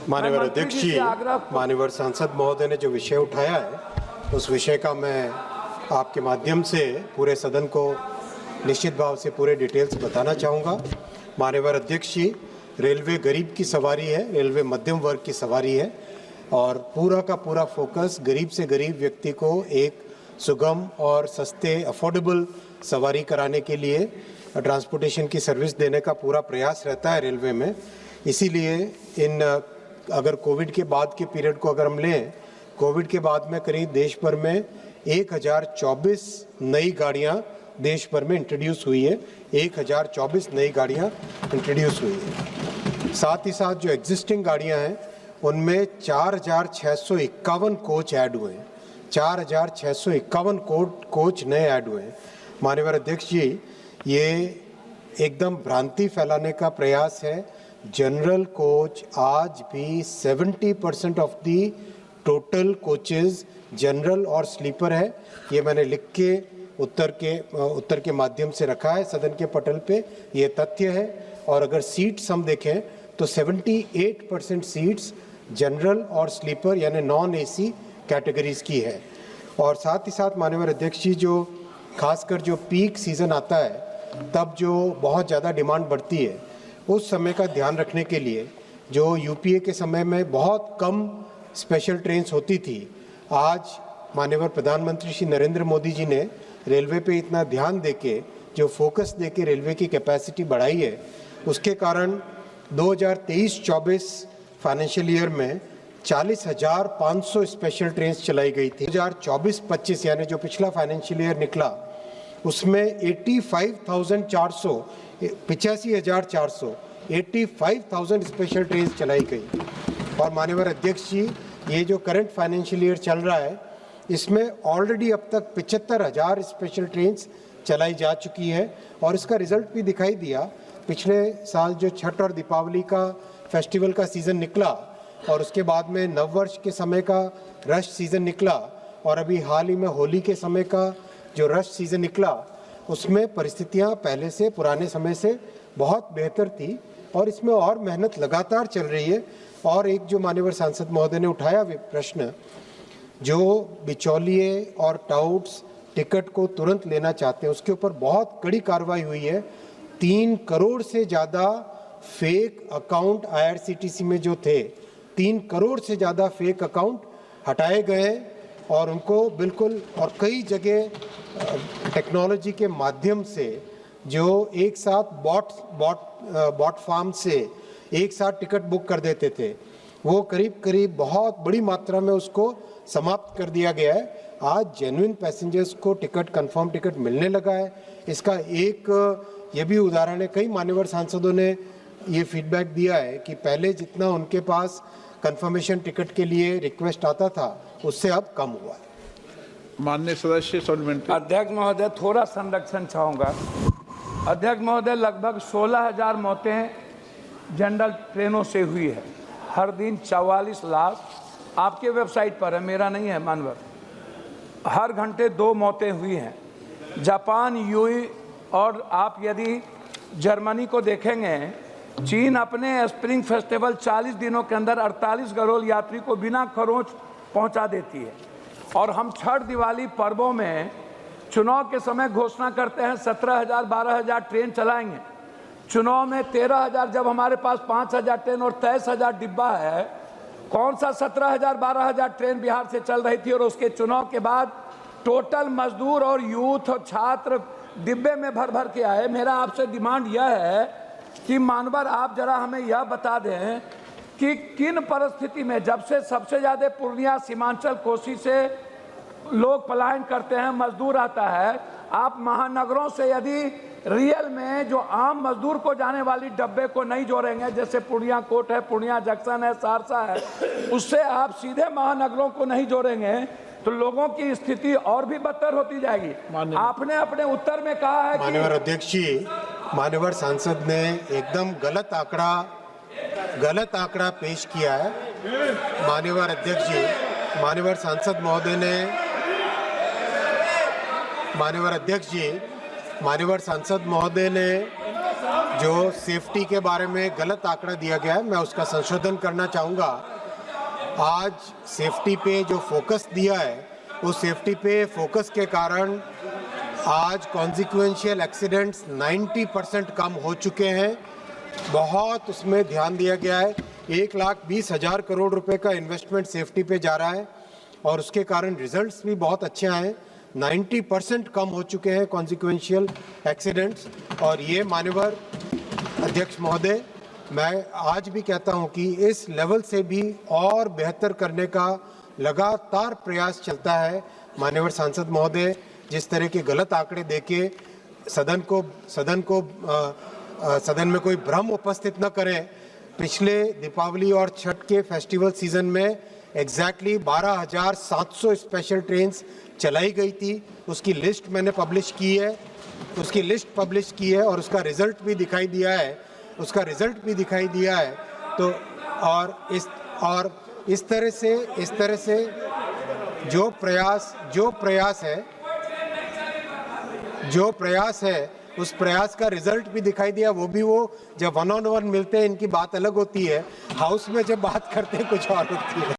माननीय अध्यक्ष जी, माननीय सांसद महोदय ने जो विषय उठाया है उस विषय का मैं आपके माध्यम से पूरे सदन को निश्चित भाव से पूरे डिटेल्स बताना चाहूँगा। माननीय अध्यक्ष जी, रेलवे गरीब की सवारी है, रेलवे मध्यम वर्ग की सवारी है और पूरा का पूरा फोकस गरीब से गरीब व्यक्ति को एक सुगम और सस्ते अफोर्डेबल सवारी कराने के लिए ट्रांसपोर्टेशन की सर्विस देने का पूरा प्रयास रहता है रेलवे में। इसीलिए अगर कोविड के बाद के पीरियड को अगर हम लें, कोविड के बाद में करीब देश भर में 1024 नई गाड़ियां देश भर में इंट्रोड्यूस हुई है। 1024 नई गाड़ियां इंट्रोड्यूस हुई है। साथ ही साथ जो एग्जिस्टिंग गाड़ियां हैं उनमें 4651 कोच ऐड हुए हैं। 4651 कोच नए ऐड हुए हैं। माननीय अध्यक्ष जी, ये एकदम भ्रांति फैलाने का प्रयास है। जनरल कोच आज भी 70% of the total coaches general और स्लीपर है। ये मैंने लिख के उत्तर के माध्यम से रखा है सदन के पटल पे, ये तथ्य है। और अगर सीट्स हम देखें तो 78% सीट्स जनरल और स्लीपर यानी नॉन एसी कैटेगरीज की है। और साथ ही साथ माननीय अध्यक्ष जी, जो खासकर जो पीक सीज़न आता है तब जो बहुत ज़्यादा डिमांड बढ़ती है, उस समय का ध्यान रखने के लिए जो यूपीए के समय में बहुत कम स्पेशल ट्रेन्स होती थी, आज माननीय प्रधानमंत्री श्री नरेंद्र मोदी जी ने रेलवे पे इतना ध्यान देके, जो फोकस देके रेलवे की कैपेसिटी बढ़ाई है, उसके कारण 2023-24 फाइनेंशियल ईयर में 40,500 स्पेशल ट्रेन्स चलाई गई थी। 2024-25 यानी जो पिछला फाइनेंशियल ईयर निकला उसमें 85,000 स्पेशल ट्रेन चलाई गई। और माननीय अध्यक्ष जी, ये जो करंट फाइनेंशियल ईयर चल रहा है इसमें ऑलरेडी अब तक 75,000 स्पेशल ट्रेन चलाई जा चुकी है। और इसका रिजल्ट भी दिखाई दिया। पिछले साल जो छठ और दीपावली का फेस्टिवल का सीज़न निकला और उसके बाद में नववर्ष के समय का रश सीज़न निकला और अभी हाल ही में होली के समय का जो रश सीज़न निकला, उसमें परिस्थितियां पहले से पुराने समय से बहुत बेहतर थी और इसमें और मेहनत लगातार चल रही है। और एक जो माननीय सांसद महोदय ने उठाया प्रश्न, जो बिचौलिए और टाउट्स टिकट को तुरंत लेना चाहते हैं, उसके ऊपर बहुत कड़ी कार्रवाई हुई है। 3 करोड़ से ज़्यादा फेक अकाउंट IRCTC में जो थे, 3 करोड़ से ज़्यादा फेक अकाउंट हटाए गए और उनको बिल्कुल, और कई जगह टेक्नोलॉजी के माध्यम से जो एक साथ बॉट फार्म से एक साथ टिकट बुक कर देते थे, वो करीब बहुत बड़ी मात्रा में उसको समाप्त कर दिया गया है। आज जेन्युइन पैसेंजर्स को कंफर्म टिकट मिलने लगा है। इसका एक ये भी उदाहरण है, कई मान्यवर सांसदों ने ये फीडबैक दिया है कि पहले जितना उनके पास कंफर्मेशन टिकट के लिए रिक्वेस्ट आता था उससे अब कम हुआ है। माननीय सदस्य सप्लीमेंट्री। अध्यक्ष महोदय, थोड़ा संरक्षण चाहूँगा। अध्यक्ष महोदय, लगभग 16,000 मौतें जनरल ट्रेनों से हुई है। हर दिन 44 लाख, आपके वेबसाइट पर है, मेरा नहीं है मानवर। हर घंटे 2 मौतें हुई हैं। जापान, यूएई और आप यदि जर्मनी को देखेंगे, चीन अपने स्प्रिंग फेस्टिवल 40 दिनों के अंदर 48 करोड़ यात्री को बिना खरोंच पहुंचा देती है। और हम छठ दिवाली पर्वों में चुनाव के समय घोषणा करते हैं 17,000 12,000 ट्रेन चलाएंगे। चुनाव में 13,000, जब हमारे पास 5,000 ट्रेन और 23,000 डिब्बा है, कौन सा 17,000 12,000 ट्रेन बिहार से चल रही थी। और उसके चुनाव के बाद टोटल मजदूर और यूथ और छात्र डिब्बे में भर भर के आए। मेरा आपसे डिमांड यह है कि मानवर, आप जरा हमें यह बता दें कि किन परिस्थिति में, जब से सबसे ज़्यादा पूर्णिया, सीमांचल, कोसी से लोग पलायन करते हैं, मजदूर आता है, आप महानगरों से यदि रियल में जो आम मजदूर को जाने वाली डब्बे को नहीं जोड़ेंगे, जैसे पूर्णिया कोट है, पूर्णिया जंक्शन है, सहरसा है, उससे आप सीधे महानगरों को नहीं जोड़ेंगे तो लोगों की स्थिति और भी बदतर होती जाएगी। आपने अपने उत्तर में कहा है कि माननीय अध्यक्ष जी, माननीय सांसद ने एकदम गलत आंकड़ा पेश किया है। माननीय अध्यक्ष जी, माननीय सांसद महोदय ने, माननीय सांसद महोदय ने जो सेफ्टी के बारे में गलत आंकड़ा दिया गया है, मैं उसका संशोधन करना चाहूँगा। आज सेफ्टी पे जो फोकस दिया है, उस सेफ्टी पे फोकस के कारण आज कॉन्सिक्वेंशियल एक्सीडेंट्स 90% कम हो चुके हैं। बहुत उसमें ध्यान दिया गया है। 1,20,000 करोड़ रुपए का इन्वेस्टमेंट सेफ्टी पे जा रहा है और उसके कारण रिजल्ट्स भी बहुत अच्छे आए हैं। 90% कम हो चुके हैं कॉन्सिक्वेंशियल एक्सीडेंट्स। और ये माननीय अध्यक्ष महोदय, मैं आज भी कहता हूं कि इस लेवल से भी और बेहतर करने का लगातार प्रयास चलता है। माननीय सांसद महोदय, जिस तरह के गलत आंकड़े देके सदन में कोई भ्रम उपस्थित न करें। पिछले दीपावली और छठ के फेस्टिवल सीजन में एग्जैक्टली 12,700 स्पेशल ट्रेन्स चलाई गई थी। उसकी लिस्ट मैंने पब्लिश की है, और उसका रिजल्ट भी दिखाई दिया है। तो और इस तरह से जो प्रयास है उस प्रयास का रिजल्ट भी दिखाई दिया। वो जब 1-on-1 मिलते हैं इनकी बात अलग होती है, हाउस में जब बात करते हैं कुछ और होती है।